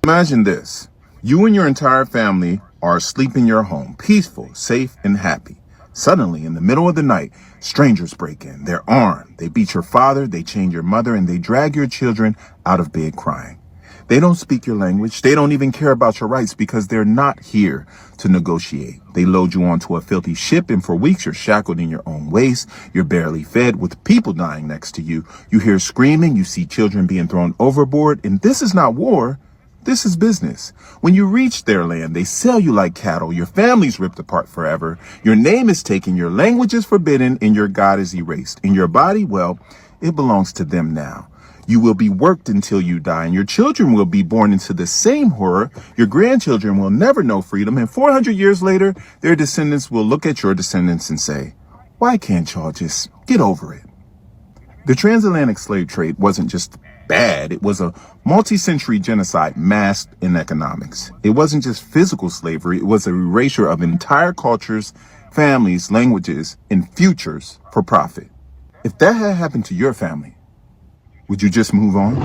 Imagine this. You and your entire family are asleep in your home, peaceful, safe, and happy. Suddenly, in the middle of the night, strangers break in. They're armed. They beat your father, they chain your mother, and they drag your children out of bed crying. They don't speak your language. They don't even care about your rights because they're not here to negotiate. They load you onto a filthy ship, and for weeks you're shackled in your own waste. You're barely fed with people dying next to you. You hear screaming. You see children being thrown overboard. And this is not war. This is business. When you reach their land, they sell you like cattle. Your family's ripped apart forever. Your name is taken. Your language is forbidden, and your God is erased. And your body, well, it belongs to them now. You will be worked until you die, and your children will be born into the same horror. Your grandchildren will never know freedom, and 400 years later, their descendants will look at your descendants and say, "Why can't y'all just get over it?" The transatlantic slave trade wasn't just bad. It was a multi-century genocide masked in economics. It wasn't just physical slavery. It was a erasure of entire cultures, families, languages, and futures for profit. If that had happened to your family, would you just move on?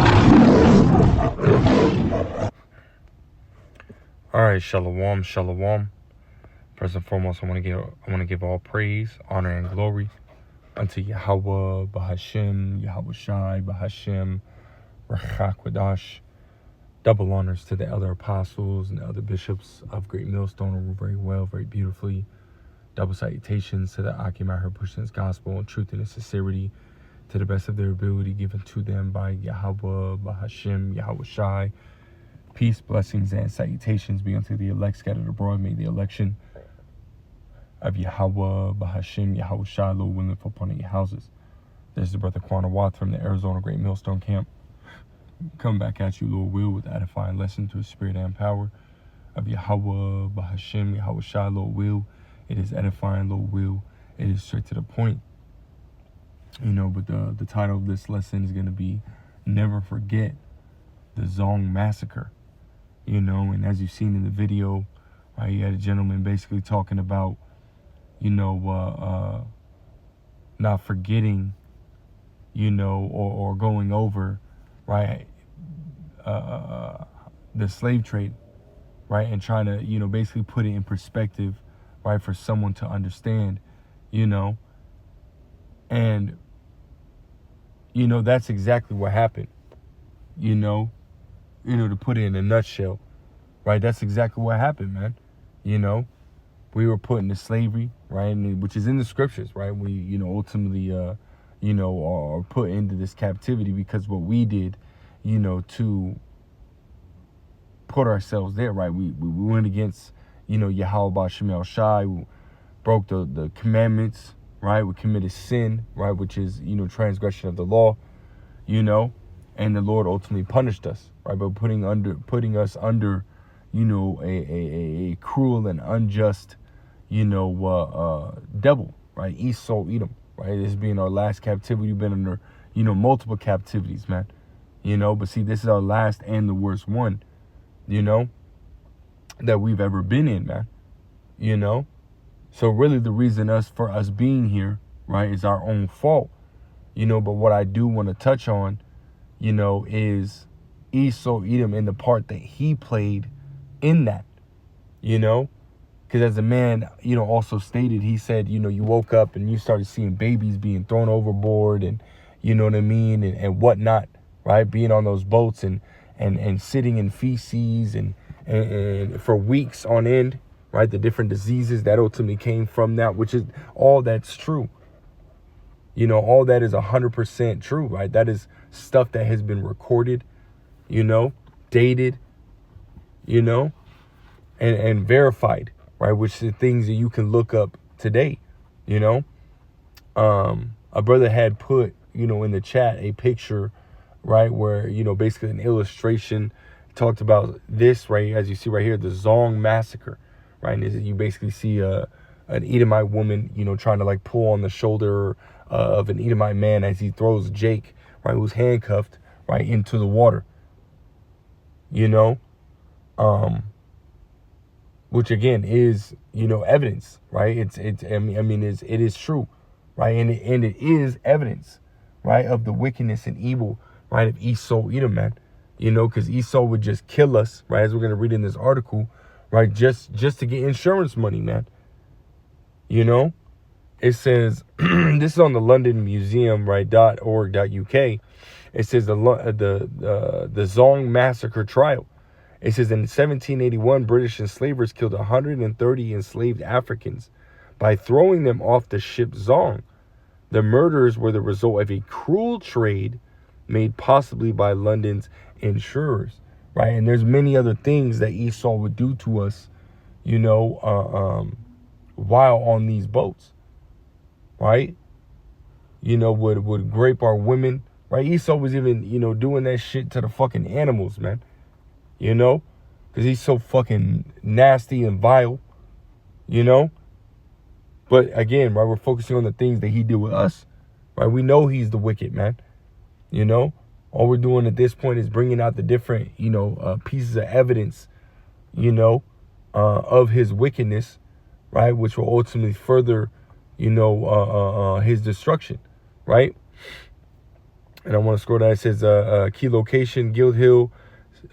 All right, shalom, shalom. First and foremost, I want to give all praise, honor, and glory unto Yahweh, Bahashem, Yahweh Shai, Bahashem, Rachakwadash. Double honors to the elder apostles and the elder bishops of Great Millstone who rule very well, very beautifully. Double salutations to the Akim out here pushing his gospel in truth and in sincerity to the best of their ability given to them by Yahweh, Bahashem, Yahweh Shai. Peace, blessings, and salutations be unto the elect scattered abroad. May the election of Yahweh, Bahashem, Yahweh Shai, Lord willing, fall upon your houses. There's the brother Quana Watt from the Arizona Great Millstone Camp. Come back at you, Lord will, with edifying lesson to the spirit and power of Yahweh, Bahashem, Yahweh Shai, Lord will. It is edifying, Lord will. It is straight to the point. But the title of this lesson is going to be Never Forget the Zong Massacre. And as you've seen in the video, right, you had a gentleman basically talking about, not forgetting, or going over, right, the slave trade, right, and trying to, basically put it in perspective, right, for someone to understand, and, that's exactly what happened, to put it in a nutshell, right, that's exactly what happened, man, we were put into slavery, right, which is in the scriptures, right, we, ultimately, are put into this captivity because what we did, to put ourselves there, right, we went against, Yahweh Shemel Shai, we broke the commandments, right, we committed sin, right, which is, transgression of the law, and the Lord ultimately punished us, right, by putting us under, a cruel and unjust, devil, right, Esau, Edom, right, this being our last captivity. We've been under, multiple captivities, man, but see, this is our last and the worst one, that we've ever been in, man, so really the reason for us being here, right, is our own fault, but what I do want to touch on, is Esau, Edom, and the part that he played in that, because as the man, also stated, he said, you woke up and you started seeing babies being thrown overboard and, you know what I mean, and whatnot, right, being on those boats and sitting in feces and for weeks on end, right, the different diseases that ultimately came from that, which is all that's true. All that is 100% true, right? That is stuff that has been recorded, dated, and verified, right? Which is things that you can look up today, A brother had put, in the chat a picture, right, where, basically an illustration talked about this, right, as you see right here, the Zong Massacre, right? And you basically see an Edomite woman, trying to like pull on the shoulder of an Edomite man as he throws Jake, right, who's handcuffed, right, into the water, which again is, evidence, right? It is true, right? And it is evidence, right, of the wickedness and evil, right, of Esau, Edom, man, you know, because Esau would just kill us, right, as we're going to read in this article, right, just to get insurance money, man. You know, it says, this is on the London Museum, right, .org.uk. It says the Zong Massacre trial. It says in 1781, British enslavers killed 130 enslaved Africans by throwing them off the ship Zong. The murders were the result of a cruel trade made possibly by London's insurers, right? And there's many other things that Esau would do to us, you know, while on these boats, right? You know, would grape our women, right? Esau was even, you know, doing that shit to the fucking animals, man. You know, because he's so fucking nasty and vile, you know. But again, right, we're focusing on the things that he did with us, right? We know he's the wicked, man. You know, all we're doing at this point is bringing out the different, you know, pieces of evidence, you know, of his wickedness, right? Which will ultimately further, you know, his destruction, right? And I want to scroll down. It says key location, Guild Hill,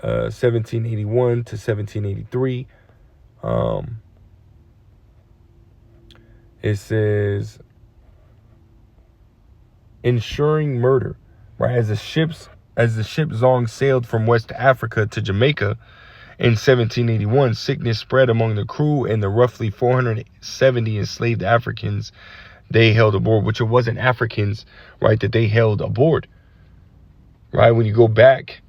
1781 to 1783. It says ensuring murder, right? As the ship Zong sailed from West Africa to Jamaica in 1781, sickness spread among the crew and the roughly 470 enslaved Africans they held aboard, which it wasn't Africans, right, that they held aboard, right? When you go back,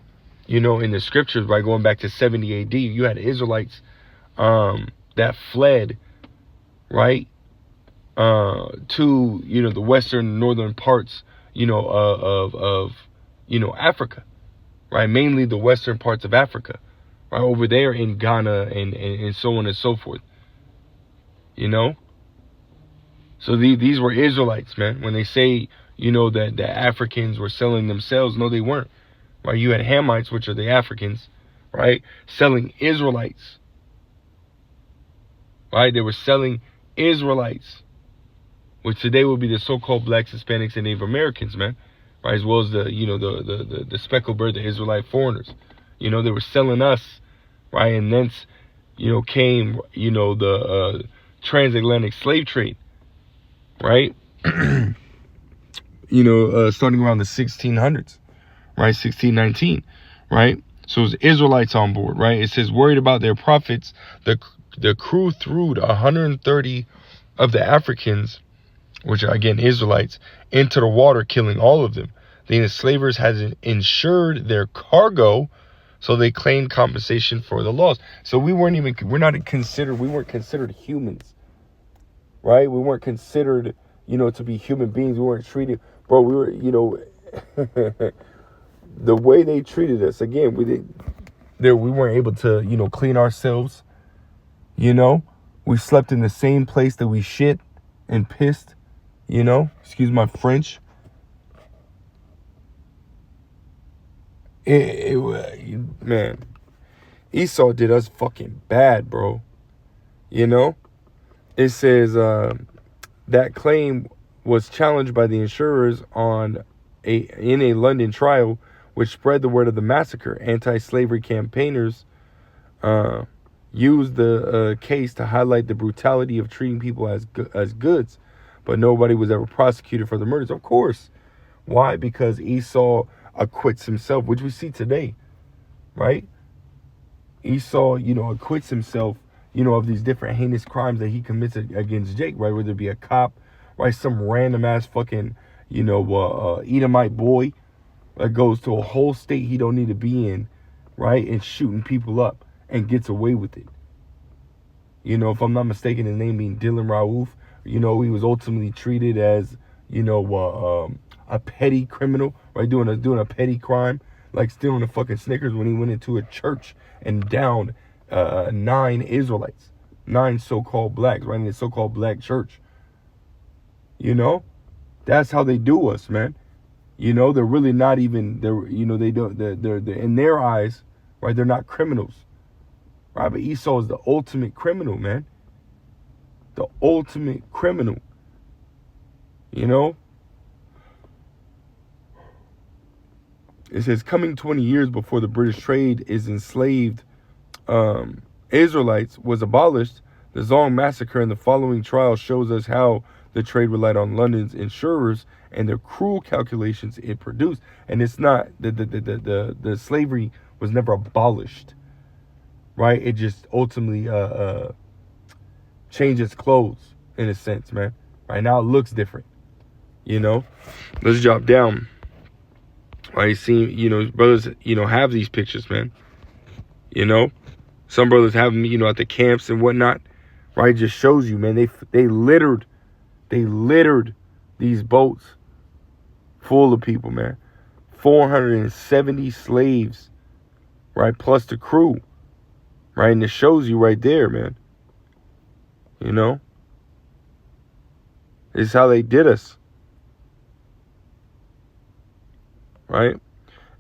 you know, in the scriptures, right, going back to 70 AD, you had Israelites that fled, right, to, you know, the western northern parts, you know, of you know, Africa, right? Mainly the western parts of Africa, right, over there in Ghana and so on and so forth, you know. So these were Israelites, man. When they say, you know, that the Africans were selling themselves, no, they weren't, right? You had Hamites, which are the Africans, right, selling Israelites, right? They were selling Israelites, which today would be the so-called blacks, Hispanics, and Native Americans, man, right? As well as the, you know, the speckled bird, the Israelite foreigners. You know, they were selling us, right? And thence, you know, came, you know, the transatlantic slave trade, right? You know, starting around the 1600s, right? 1619, right? So it's Israelites on board, right? It says, worried about their profits, the crew threw 130 of the Africans, which are again Israelites, into the water, killing all of them. The enslavers had insured their cargo, so they claimed compensation for the loss. So we weren't considered humans, right? We weren't considered, you know, to be human beings. We weren't treated, bro. We were, you know, the way they treated us. Again, we weren't able to, you know, clean ourselves. You know, we slept in the same place that we shit and pissed. You know, excuse my French. Man, Esau did us fucking bad, bro. You know, it says that claim was challenged by the insurers in a London trial, which spread the word of the massacre. Anti-slavery campaigners used the case to highlight the brutality of treating people as goods, but nobody was ever prosecuted for the murders. Of course. Why? Because Esau acquits himself, which we see today, right? Esau, you know, acquits himself, you know, of these different heinous crimes that he commits against Jake, right? Whether it be a cop, right? Some random ass fucking, you know, Edomite boy that goes to a whole state he don't need to be in, right? And shooting people up and gets away with it. You know, if I'm not mistaken, his name being Dylan Raouf, you know, he was ultimately treated as, you know, a petty criminal, right? Doing a petty crime, like stealing a fucking Snickers when he went into a church and downed 9 Israelites, 9 so-called blacks, right, in the so-called black church. You know, that's how they do us, man. You know, they're really not even, you know, they're in their eyes, right, they're not criminals, right? But Esau is the ultimate criminal, man. The ultimate criminal. You know? It says, coming 20 years before the British trade is enslaved Israelites was abolished, the Zong massacre and the following trial shows us how the trade relied on London's insurers and the cruel calculations it produced. And it's not the slavery was never abolished, right? It just ultimately changed its clothes in a sense, man. Right now it looks different, you know. Let's drop down. Right, see, you know, brothers, you know, have these pictures, man. You know, some brothers have them, you know, at the camps and whatnot. Right, it just shows you, man. They littered these boats full of people, man. 470 slaves, right, plus the crew, right, and it shows you right there, man. You know, this is how they did us. Right?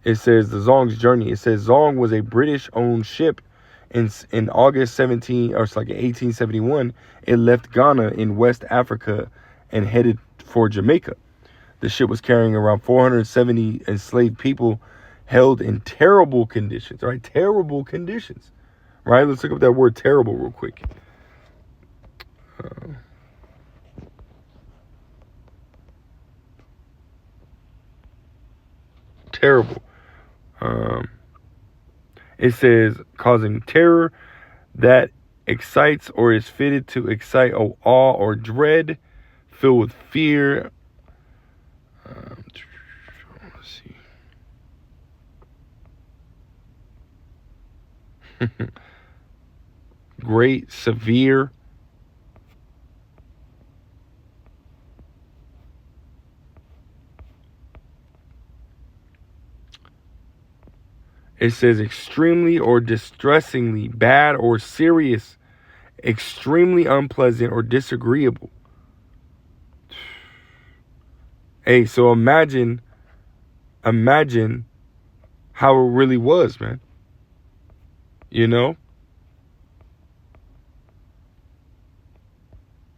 It says the Zong's journey. It says Zong was a British-owned ship. In August 1871, it left Ghana in West Africa and headed for Jamaica. The ship was carrying around 470 enslaved people held in terrible conditions. Right? Terrible conditions. Right? Let's look up that word terrible real quick. Terrible. It says causing terror that excites or is fitted to excite awe or dread, filled with fear. Let's see. Great, severe. It says extremely or distressingly bad or serious, extremely unpleasant or disagreeable. Hey, so imagine how it really was, man. You know?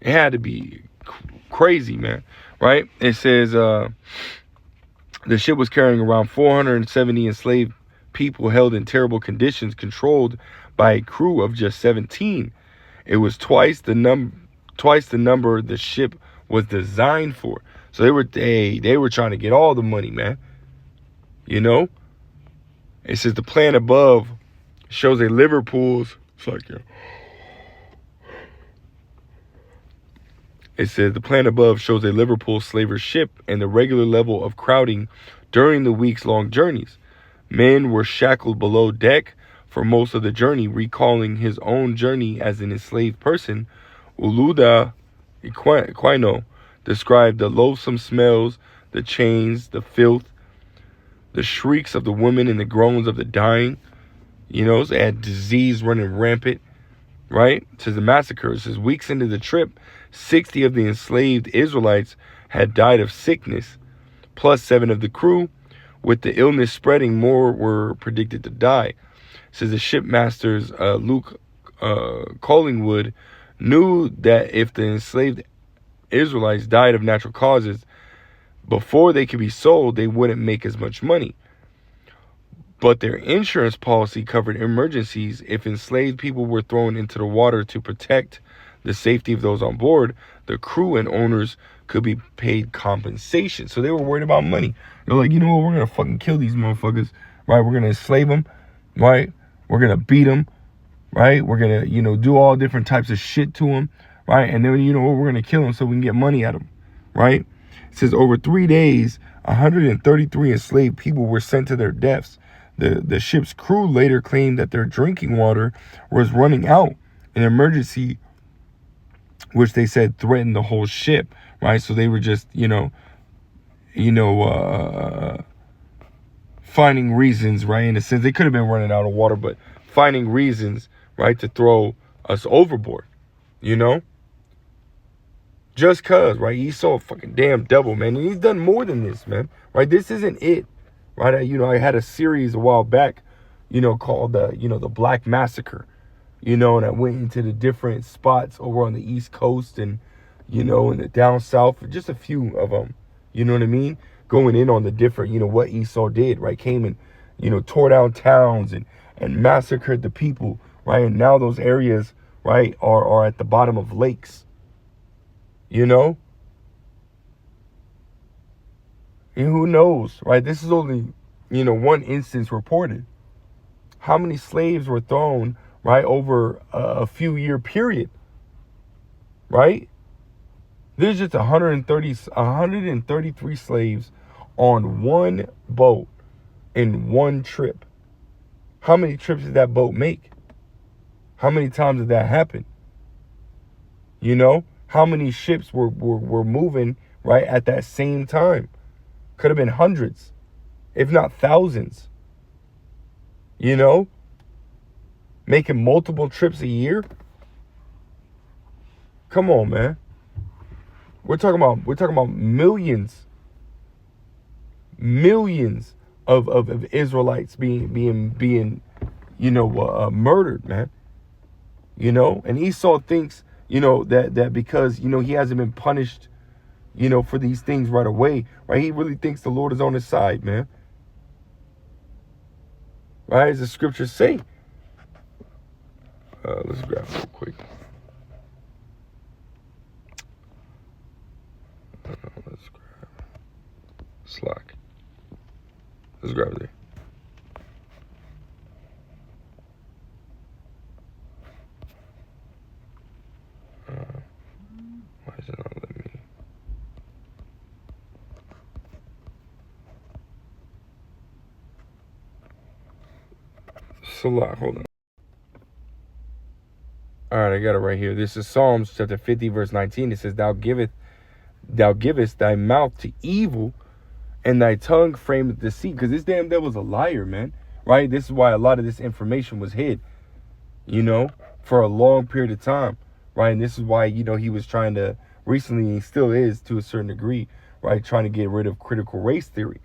It had to be crazy, man. Right? It says the ship was carrying around 470 enslaved people held in terrible conditions, controlled by a crew of just 17. It was twice the number the ship was designed for. So they were trying to get all the money, man. You know? It says the plan above shows a Liverpool's. It's like, yeah. It says the plan above shows a Liverpool slaver ship and the regular level of crowding during the weeks-long journeys. Men were shackled below deck for most of the journey, recalling his own journey as an enslaved person. Uluda Quino described the loathsome smells, the chains, the filth, the shrieks of the women and the groans of the dying. You know, they had disease running rampant, right? It says the massacre. It says weeks into the trip, 60 of the enslaved Israelites had died of sickness, plus 7 of the crew. With the illness spreading, more were predicted to die. It says the shipmasters, Luke Collingwood, knew that if the enslaved Israelites died of natural causes before they could be sold, they wouldn't make as much money. But their insurance policy covered emergencies. If enslaved people were thrown into the water to protect the safety of those on board, the crew and owners could be paid compensation. So they were worried about money. They're like, you know what, we're going to fucking kill these motherfuckers, right? We're going to enslave them, right? We're going to beat them, right? We're going to, you know, do all different types of shit to them, right? And then, you know what, we're going to kill them so we can get money out of them, right? It says over 3 days, 133 enslaved people were sent to their deaths. The ship's crew later claimed that their drinking water was running out, an emergency which they said threatened the whole ship, right? So they were just, finding reasons, right? In a sense, they could have been running out of water, but finding reasons, right, to throw us overboard, you know? Just cause, right? He's so fucking damn devil, man. And he's done more than this, man, right? This isn't it, right? I had a series a while back, called the Black Massacre, and I went into the different spots over on the East Coast and, in the down south, just a few of them, you know what I mean? going in on the different, what Esau did, right? Came and, tore down towns and massacred the people, right? And now those areas, right, are at the bottom of lakes, And who knows, right? This is only, one instance reported. How many slaves were thrown, right, over a few year period, right? There's just 133 slaves on one boat in one trip. How many trips did that boat make? How many times did that happen? How many ships were moving, right, at that same time? Could have been hundreds, if not thousands. Making multiple trips a year. Come on, man. We're talking about millions of Israelites being murdered, man. And Esau thinks, that because, he hasn't been punished, for these things right away, right? He really thinks the Lord is on his side, man. Right? As the scriptures say. Let's grab it real quick. Let's grab Slack. Let's grab it there. Why is it not letting me? Slack, hold on. All right, I got it right here. This is Psalms chapter 50, verse 19. It says, Thou givest thy mouth to evil, and thy tongue frameth deceit. Because this damn devil's a liar, man. Right? This is why a lot of this information was hid, for a long period of time. Right? And this is why, he was trying to, recently, he still is to a certain degree, right? Trying to get rid of critical race theory.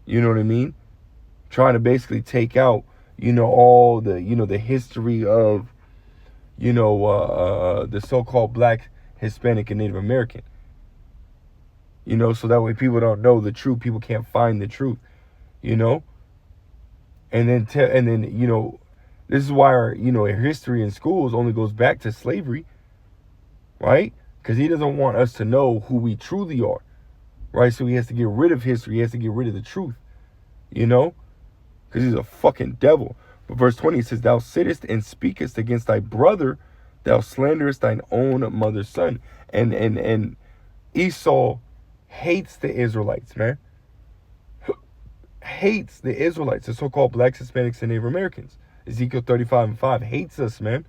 You know what I mean? Trying to basically take out, all the, the history of, the so-called Black, Hispanic, and Native American. So that way people don't know the truth. People can't find the truth, And then, this is why our history in schools only goes back to slavery, right? Because he doesn't want us to know who we truly are, right? So he has to get rid of history. He has to get rid of the truth, Because he's a fucking devil. But verse 20 says, Thou sittest and speakest against thy brother, thou slanderest thine own mother's son. And Esau hates the Israelites, man. Hates the Israelites, the so-called Blacks, Hispanics, and Native Americans. Ezekiel 35:5 hates us, man.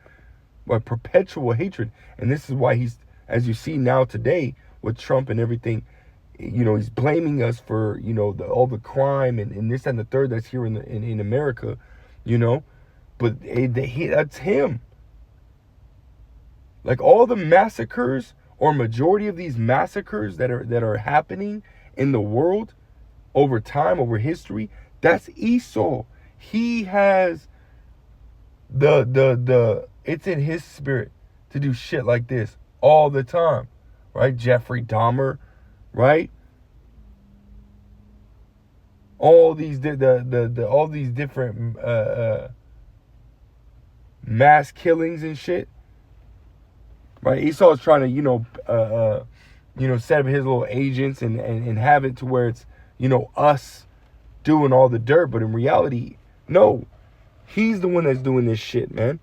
By perpetual hatred. And this is why he's, as you see now today with Trump and everything, he's blaming us for, all the crime and this and the third that's here in America, but that's him. Like all the massacres, or majority of these massacres that are happening in the world over time, over history, that's Esau. He has it's in his spirit to do shit like this all the time, right? Jeffrey Dahmer, right? All these all these different mass killings and shit, right? Esau's trying to set up his little agents and have it to where it's us doing all the dirt, but in reality, no, he's the one that's doing this shit, man.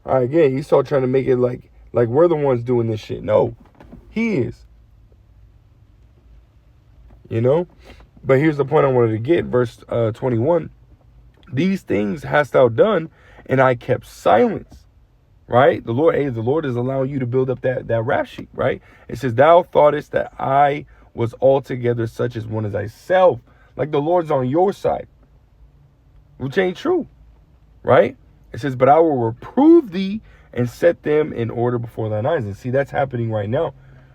Again, Esau trying to make it like we're the ones doing this shit. No, he is. But here's the point I wanted to get. Verse 21. These things hast thou done, and I kept silence. Right? The Lord is allowing you to build up that rap sheet, right? It says, Thou thoughtest that I was altogether such as one as thyself. Like the Lord's on your side. Which ain't true. Right? It says, But I will reprove thee and set them in order before thine eyes. And see, that's happening right now.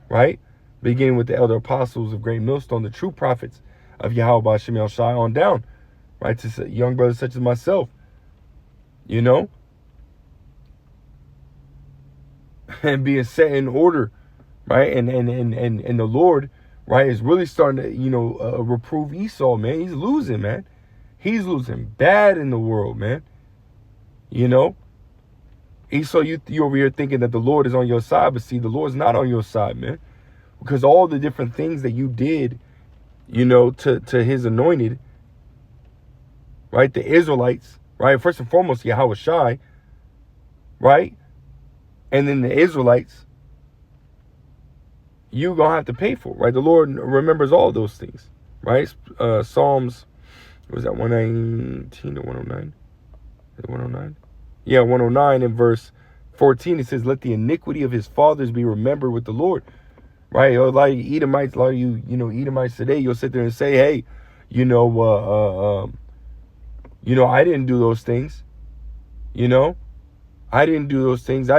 Right? Beginning with the elder apostles of Great Millstone, the true prophets of Yahweh Hashem El Shai on down. Right? To young brothers such as myself. and being set in order, right? And the Lord, right, is really starting to, reprove Esau, man. He's losing, man. He's losing bad in the world, man. Esau, you over here thinking that the Lord is on your side, but see, the Lord's not on your side, man. Because all the different things that you did, to his anointed, right? The Israelites, right? First and foremost, Yahweh Shai, right? And then the Israelites, you're going to have to pay for, right? The Lord remembers all those things, right? Psalms, what was that, 119 or 109? Is it 109? Yeah, 109 in verse 14, it says, let the iniquity of his fathers be remembered with the Lord, right? A lot of you Edomites, Edomites today, you'll sit there and say, hey, I didn't do those things, I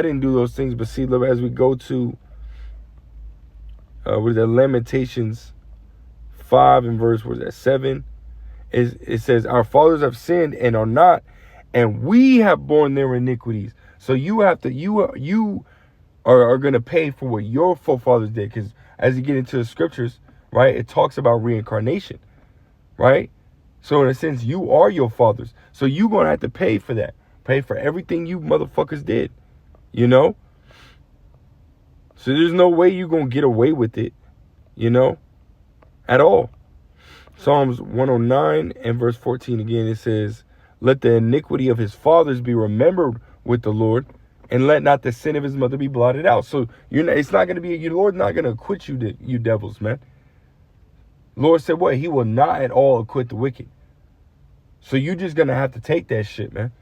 didn't do those things. But see, as we go to, Lamentations 5 and verse, 7, it says, our fathers have sinned and are not, and we have borne their iniquities. So you are going to pay for what your forefathers did. Because as you get into the scriptures, right, it talks about reincarnation, right? So in a sense, you are your fathers. So you're going to have to pay for that. Pay for everything you motherfuckers did, So there's no way you're going to get away with it, at all. Psalms 109 and verse 14 again, it says, let the iniquity of his fathers be remembered with the Lord, and let not the sin of his mother be blotted out. So it's not going to be, your Lord's not going to acquit you devils, man. Lord said what? He will not at all acquit the wicked. So you're just going to have to take that shit, man.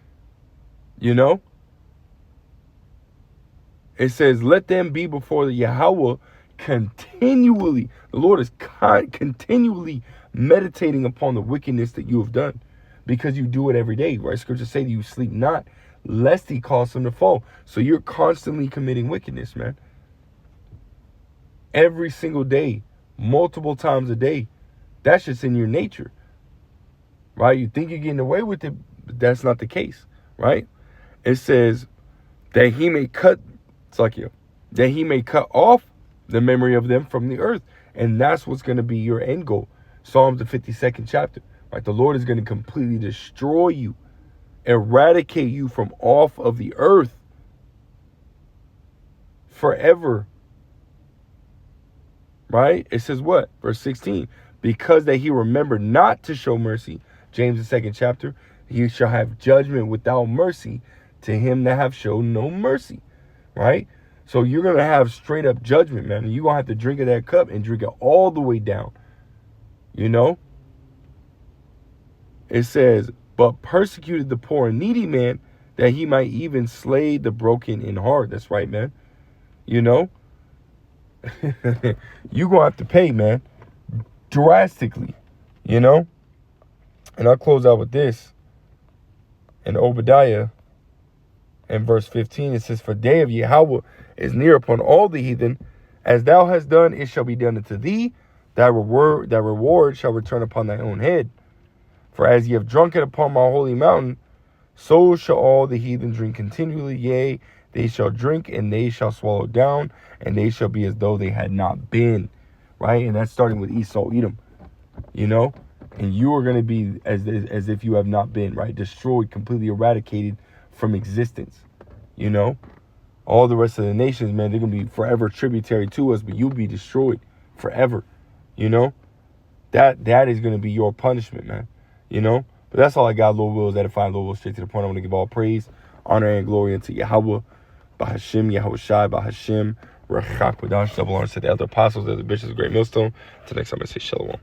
It says, let them be before the Yahweh continually. The Lord is continually meditating upon the wickedness that you have done, because you do it every day, right? Scriptures say that you sleep not, lest he cause them to fall. So you're constantly committing wickedness, man. Every single day, multiple times a day. That's just in your nature, right? You think you're getting away with it, but that's not the case, right? It says that he may cut off the memory of them from the earth. And that's what's going to be your end goal. Psalms, the 52nd chapter, right? The Lord is going to completely destroy you, eradicate you from off of the earth forever, right? It says what? Verse 16, because that he remembered not to show mercy, James, the 2nd chapter, he shall have judgment without mercy to him that have shown no mercy, right? So you're going to have straight up judgment, man. And you're going to have to drink of that cup and drink it all the way down. It says, but persecuted the poor and needy man, that he might even slay the broken in heart. That's right, man. You're going to have to pay, man. Drastically, And I'll close out with this. In Obadiah, in verse 15, it says, for day of Yahweh is near upon all the heathen. As thou hast done, it shall be done unto thee. Thy reward shall return upon thy own head. For as ye have drunken upon my holy mountain, so shall all the heathen drink continually. Yea, they shall drink, and they shall swallow down, and they shall be as though they had not been. Right? And that's starting with Esau, Edom. And you are going to be as if you have not been, right? Destroyed, completely eradicated from existence. All the rest of the nations, man, they're going to be forever tributary to us, but you'll be destroyed forever. That is going to be your punishment, man. But that's all I got. Lord wills, edifying, Lord will, straight to the point. I want to give all praise, honor, and glory unto Yahweh, Bahashim, Yahweh Shai, Bahashim, Rechak, Wadash, double honor to the elder apostles, the bishops, great millstone. Till next time, I say shalom.